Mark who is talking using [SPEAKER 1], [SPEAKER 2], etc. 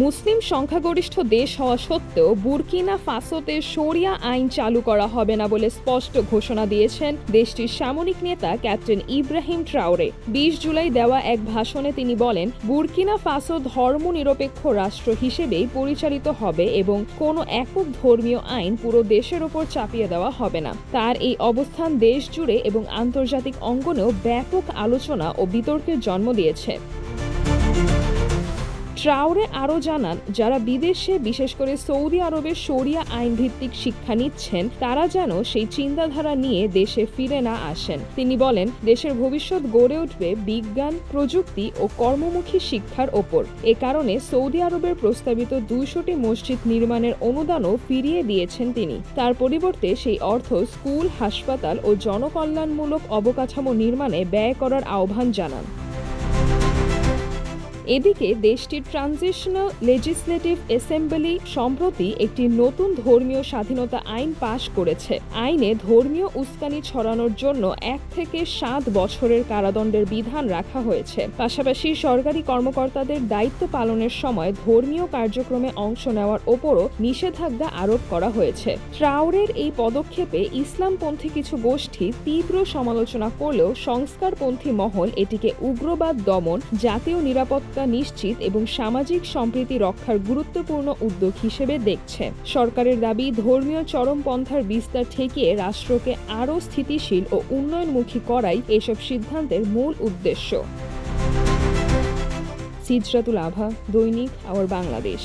[SPEAKER 1] মুসলিম সংখ্যাগরিষ্ঠ দেশ হওয়া সত্ত্বেও বুরকিনা ফাসোতে শরিয়া আইন চালু করা হবে না বলে স্পষ্ট ঘোষণা দিয়েছেন দেশটির সামরিক নেতা ক্যাপ্টেন ইব্রাহিম ট্রাওরে। ২০ জুলাই দেওয়া এক ভাষণে তিনি বলেন, বুরকিনা ফাসো ধর্মনিরপেক্ষ রাষ্ট্র হিসেবেই পরিচালিত হবে এবং কোনো একক ধর্মীয় আইন পুরো দেশের ওপর চাপিয়ে দেওয়া হবে না। তার এই অবস্থান দেশ জুড়ে এবং আন্তর্জাতিক অঙ্গনেও ব্যাপক আলোচনা ও বিতর্কের জন্ম দিয়েছে। ট্রাওরে আরও জানান, যারা বিদেশে বিশেষ করে সৌদি আরবের শরিয়া আইন ভিত্তিক শিক্ষা নিচ্ছেন তারা যেন সেই চিন্তাধারা নিয়ে দেশে ফিরে না আসেন। তিনি বলেন, দেশের ভবিষ্যৎ গড়ে উঠবে বিজ্ঞান, প্রযুক্তি ও কর্মমুখী শিক্ষার ওপর। এ কারণে সৌদি আরবের প্রস্তাবিত ২০০টি মসজিদ নির্মাণের অনুদানও ফিরিয়ে দিয়েছেন তিনি। তার পরিবর্তে সেই অর্থ স্কুল, হাসপাতাল ও জনকল্যাণমূলক অবকাঠামো নির্মাণে ব্যয় করার আহ্বান জানান। এদিকে দেশটির ট্রানজিশনাল লেজিসলেটিভ অ্যাসেম্বলি সম্প্রতি একটি নতুন ধর্মীয় স্বাধীনতা আইন পাশ করেছে। আইনে ধর্মীয় উস্কানি ছড়ানোর জন্য ১ থেকে ৭ বছরের কারাদণ্ডের বিধান রাখা হয়েছে। পাশাপাশি সরকারি কর্মকর্তাদের দায়িত্ব পালনের সময় ধর্মীয় কার্যক্রমে অংশ নেওয়ার ওপরও নিষেধাজ্ঞা আরোপ করা হয়েছে। ট্রাওরের এই পদক্ষেপে ইসলামপন্থী কিছু গোষ্ঠী তীব্র সমালোচনা করলেও সংস্কারপন্থী মহল এটিকে উগ্রবাদ দমন, জাতীয় নিরাপত্তা নিশ্চিত এবং সামাজিক সম্প্রীতি রক্ষার গুরুত্বপূর্ণ উদ্যোগ হিসেবে দেখছে। সরকারের দাবি, ধর্মীয় চরমপন্থার বিস্তার ঠেকিয়ে রাষ্ট্রকে আরও স্থিতিশীল ও উন্নয়নমুখী করাই এসব সিদ্ধান্তের মূল উদ্দেশ্য। সিজরাতুল আভা, দৈনিক আওয়ার বাংলাদেশ।